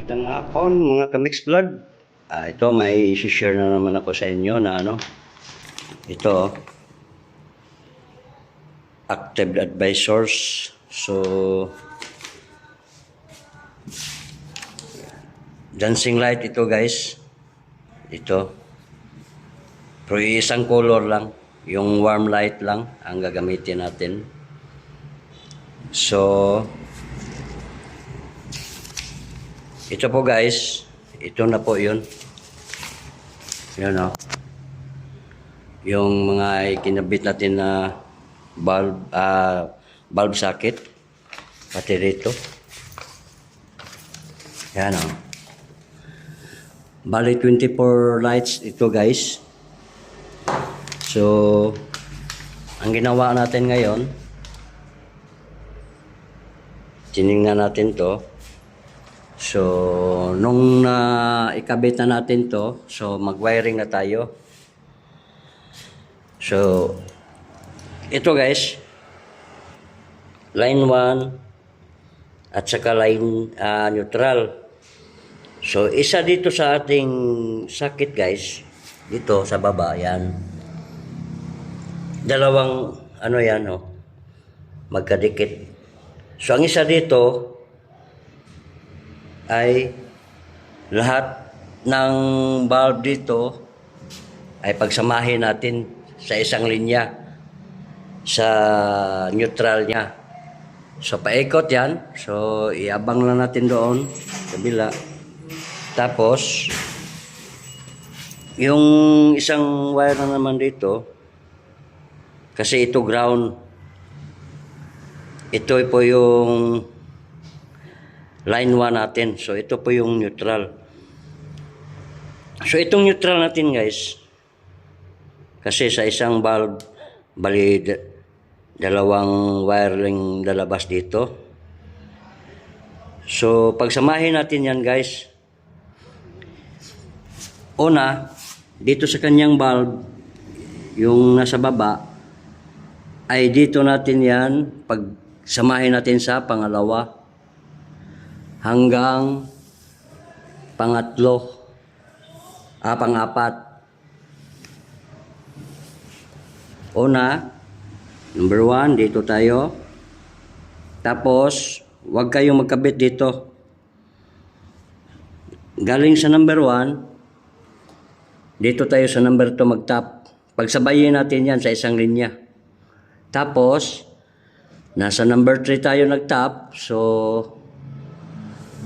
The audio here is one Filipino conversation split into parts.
Magandang hapon mga ka-mix vlog. Ito may i-share na naman ako sa inyo na ito active advisors. So dancing light ito guys. Ito. Pero isang color lang, yung warm light lang ang gagamitin natin. So ito po guys, ito na po yun. Yun o. Yung mga kinabit natin na bulb socket. Pati rito. Yan o. Bali 24 lights ito guys. So, ang ginawa natin ngayon, tinignan natin to. So, nung ikabit na natin to, so mag-wiring na tayo. So, ito guys, line 1 at saka line neutral. So, isa dito sa ating socket guys, dito sa baba, yan. Dalawang, yan magkadikit. So, ang isa dito, ay lahat ng bulb dito ay pagsamahin natin sa isang linya sa neutral niya. So paikot yan. So iabang lang natin doon kabila. Tapos yung isang wire na naman dito, kasi ito ground, ito po yung line 1 natin. So ito po yung neutral. So itong neutral natin guys, kasi sa isang bulb, bali dalawang wiring lalabas dito. So pagsamahin natin yan guys. Una, dito sa kanyang bulb, yung nasa baba, ay dito natin yan, pagsamahin natin sa pangalawa hanggang pang-apat. Una, number 1, dito tayo. Tapos, huwag kayong magkabit dito. Galing sa number 1, dito tayo sa number 2 mag-tap. Pagsabayin natin yan sa isang linya. Tapos, nasa number 3 tayo nag-tap. So,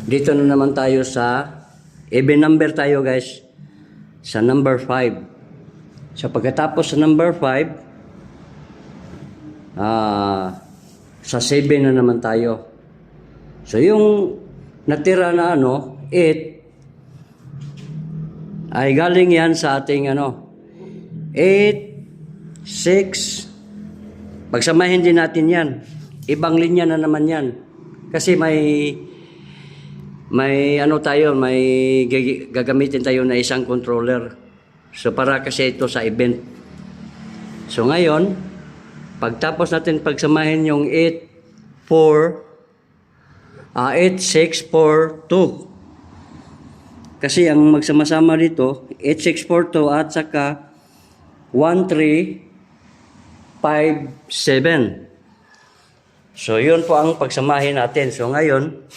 dito na naman tayo sa even number tayo guys. Sa number 5. So, pagkatapos sa number 5, sa 7 na naman tayo. So, yung natira na 8, ay galing yan sa ating 8, 6. Pagsamahin din natin yan. Ibang linya na naman yan. Kasi may gagamitin tayo na isang controller. So, para kasi ito sa event. So, ngayon, pagtapos natin pagsamahin yung 8, 6, 4, 2. Kasi ang magsama-sama dito, 8, 6, 4, 2 at saka 1, 3, 5, 7. So, yun po ang pagsamahin natin. So, ngayon,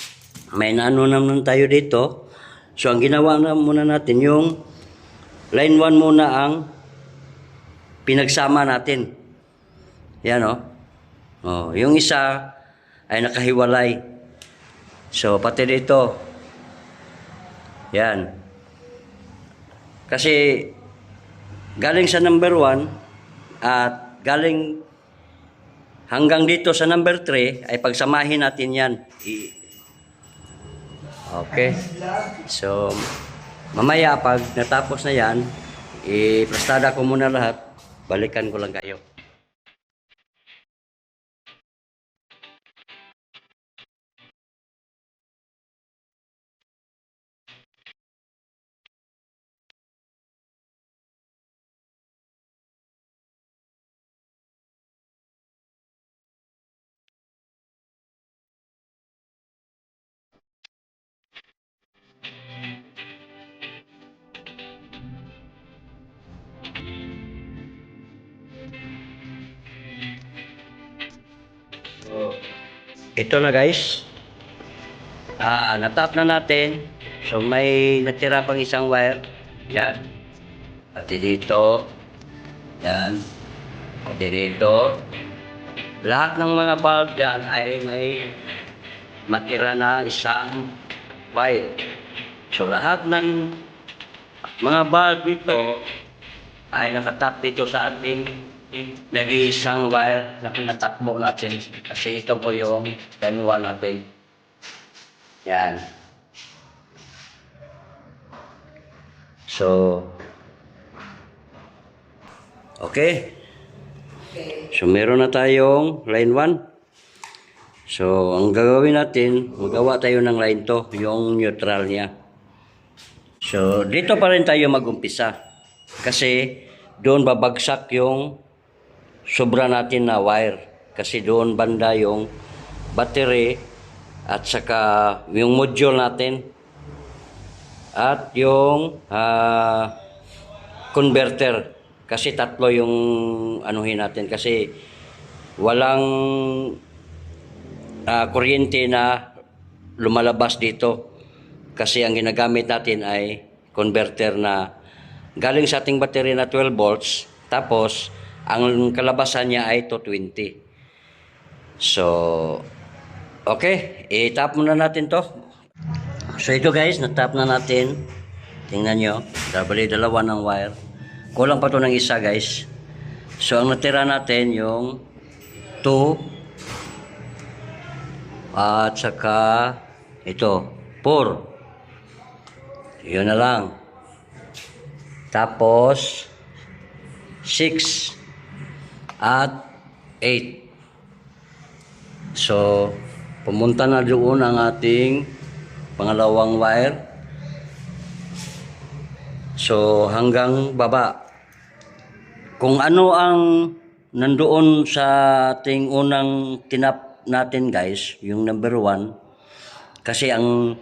may naano naman tayo dito. So, ang ginawa na muna natin, yung line 1 muna ang pinagsama natin. Yan yung isa ay nakahiwalay. So, pati dito. Yan. Kasi, galing sa number 1 at galing hanggang dito sa number 3 ay pagsamahin natin yan. Okay. So, mamaya pag natapos na yan, i-prestada ko muna lahat. Balikan ko lang kayo. ito na guys. Natap na natin. So may natira pang isang wire. Yan. Pati dito. Yan. Pati dito. Lahat ng mga bulb yan ay may matira na isang wire. So lahat ng mga bulb dito ay nakatap dito sa ating nag-iisang wire na pinatakbo natin. Kasi ito po yung dalawa natin. Yan. So, okay. So, meron na tayong line 1. So, ang gagawin natin, magawa tayo ng line 2, yung neutral niya. So, dito pa rin tayo mag-umpisa. Kasi, doon babagsak yung sobra natin na wire. Kasi doon banda yung battery at saka yung module natin. At yung converter. Kasi tatlo yung anuhin natin. Kasi walang kuryente na lumalabas dito. Kasi ang ginagamit natin ay converter na galing sa ating battery na 12 volts. Tapos, ang kalabasan niya ay 220. So, okay. I-tap muna natin to. So, ito guys, na-tap na natin. Tingnan nyo. Dalawa ng wire. Kulang pa to ng isa guys. So, ang natira natin yung 2 at saka ito 4. Yun na lang. Tapos 6 at 8. So, pumunta na doon ang ating pangalawang wire. So, hanggang baba. Kung ano ang nandoon sa ating unang tinap natin guys, yung number 1, kasi ang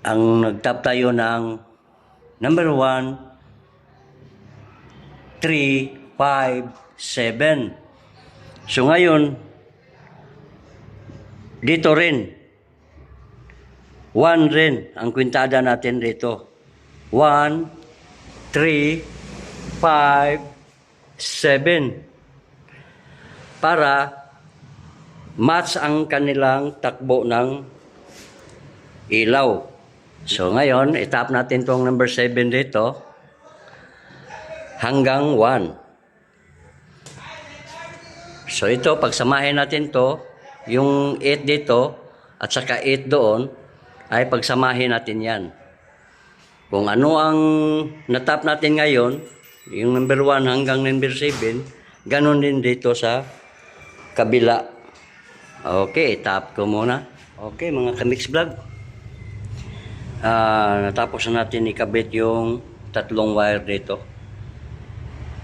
nagtap tayo ng number 1, 3, 5, 7. So, ngayon, dito rin, 1 rin ang kwintada natin dito. 1, 3, 5, 7. Para match ang kanilang takbo ng ilaw. So ngayon, itap natin tong number 7 dito hanggang 1. So ito, pagsamahin natin to, yung 8 dito at saka 8 doon, ay pagsamahin natin yan. Kung ano ang natap natin ngayon, yung number 1 hanggang number 7, ganun din dito sa kabila. Okay, tap ko muna. Okay, mga Kamix Vlog. Natapos na natin ikabit yung tatlong wire dito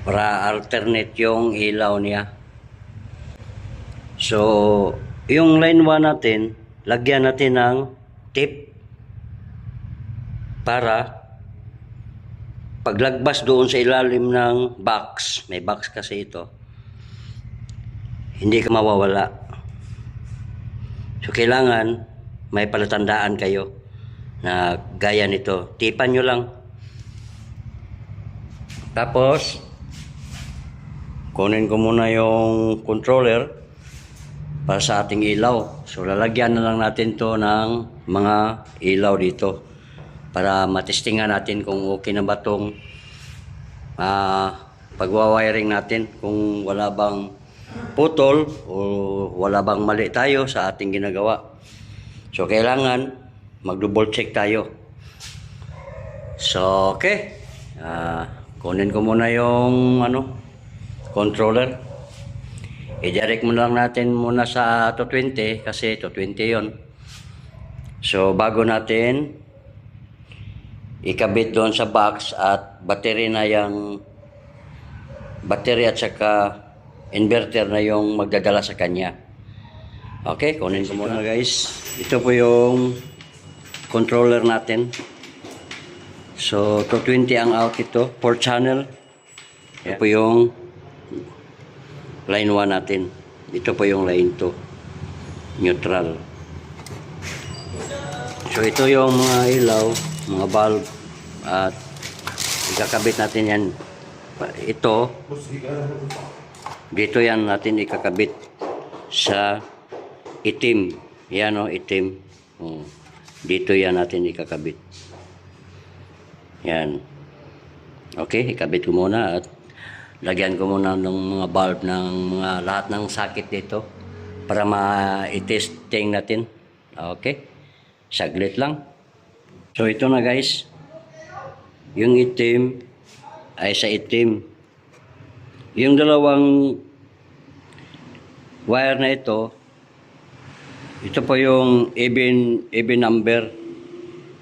para alternate yung ilaw niya. So, yung line 1 natin, lagyan natin ng tape para paglagpas doon sa ilalim ng box, may box kasi ito, hindi ka mawawala. So, kailangan may palatandaan kayo na gaya nito. Tipan nyo lang. Tapos, kunin ko muna yung controller para sa ating ilaw. So, lalagyan na lang natin to ng mga ilaw dito para matestingan natin kung okay na ba itong pagwawiring natin, kung wala bang putol o wala bang mali tayo sa ating ginagawa. So, kailangan mag-double check tayo. So, okay. Kunin ko muna yung controller. I-direct mo lang natin muna sa 220 kasi 220 yon. So, bago natin ikabit doon sa box at battery na yung battery at saka inverter na yung magdadala sa kanya. Okay, kunin ko muna guys. Ito po yung controller natin. So, 220 ang out ito. 4 channel. Ito po yung line 1 natin. Ito po yung line 2. neutral. So ito yung mga ilaw, mga bulb, at ikakabit natin yan. Ito, dito yan natin ikakabit sa itim. Yan o, itim. Dito yan natin ikakabit. Yan. Okay, ikabit ko muna at lagyan ko muna ng mga bulb ng mga lahat ng socket dito para ma-testing natin. Okay, saglit lang. So ito na guys, yung itim ay sa itim. Yung dalawang wire na ito po yung even number.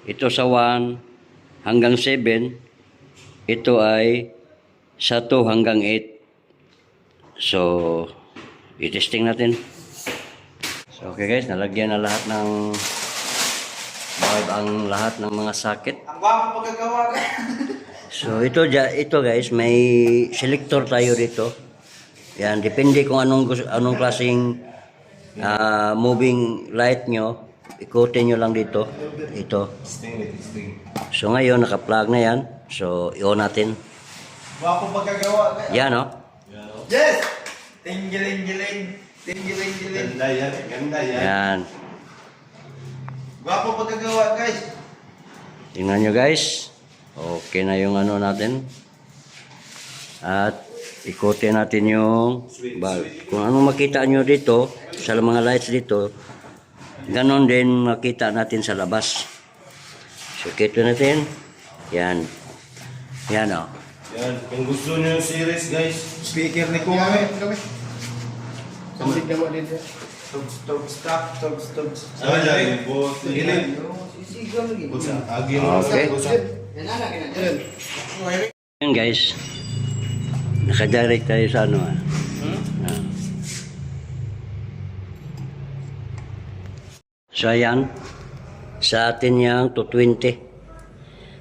Ito sa 1 hanggang 7. Ito ay sa 2 hanggang 8. So, i-testing natin. So, okay guys, nalagyan na lahat ng bulb ang lahat ng mga socket. Ang gwapo pagkagawa ka. So, ito guys, may selector tayo dito. Yan, depende kung anong klaseng moving light nyo. Ikutin nyo lang dito. Ito. So, ngayon, naka-plug na yan. So, i-on natin. Gwapo pagkagawa ka. Yan, no? Yes! Tinggiling-giling. Tinggiling-giling. Ganda yan, ganda yan. Yan. Gwapo pagkagawa guys. Tingnan nyo guys. Okay na yung ano natin. At ikutin natin yung bulb. Kung anong makita nyo dito, sa mga lights dito, ganon din makita natin sa labas. So, ikutin natin. Yan. Yan o. Yan, kung gusto nyo yung series guys, Speaker ni Kung. Kami. Samsig na mo din siya. Tugs. ano yan, yung boss, Giling. agi mo Okay. Yan guys. Nakadirect tayo sa ano. So ayan. Sa atin yung 220.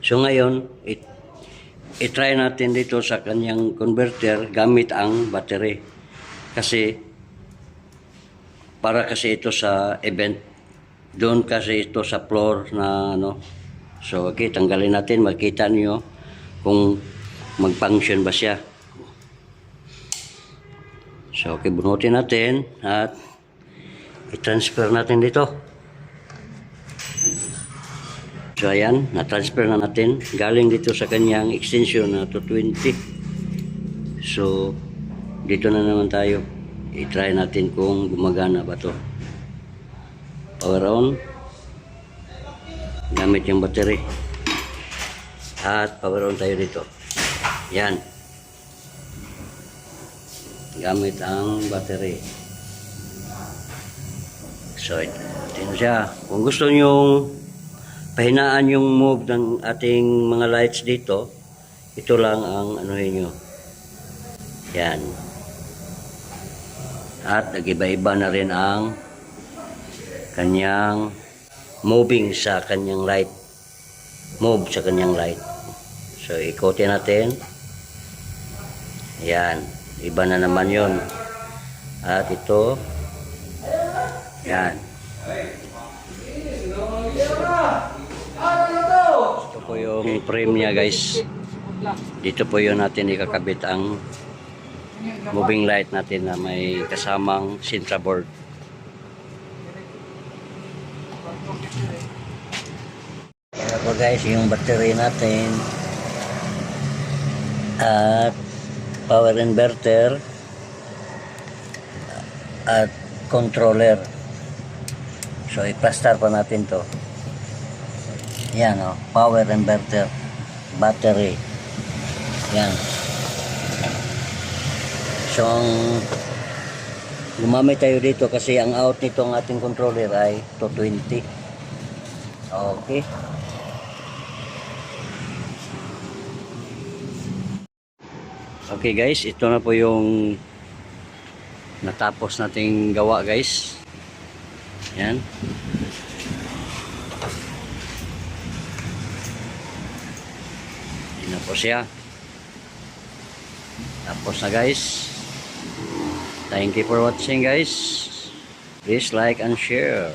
So ngayon, i-try natin dito sa kanyang converter gamit ang battery. Kasi para kasi ito sa event. Doon kasi ito sa floor na ano. So okay, tanggalin natin. Makita niyo kung mag-function ba siya. So okay, bunutin natin at i-transfer natin dito. So ayan, na-transfer na natin. Galing dito sa kanyang extension na 220. So, dito na naman tayo. I-try natin kung gumagana ba to. Power on. Gamit yung battery. At power on tayo dito. Yan. Gamit ang battery. So, ito na siya. Kung gusto nyo pahinaan yung move ng ating mga lights dito, ito lang ang anuhin nyo. Yan. At nag-iba-iba na rin ang kanyang moving sa kanyang light. Move sa kanyang light. So, ikotin natin. Yan. Iba na naman yon. At ito. Yan. Ito po yung frame niya guys. Dito po yun natin ikakabit ang moving light natin na may kasamang Sintra board. Ito po guys yung battery natin at power inverter at controller. So i-plaster pa natin to. Yan o, power inverter, battery. Yan. So, gumamit tayo dito kasi ang out nito ng ating controller ay 220. Okay. Okay guys, ito na po yung natapos nating gawa guys. Yan. Yan na po siya. Tapos na guys. Thank you for watching guys. Please like and share.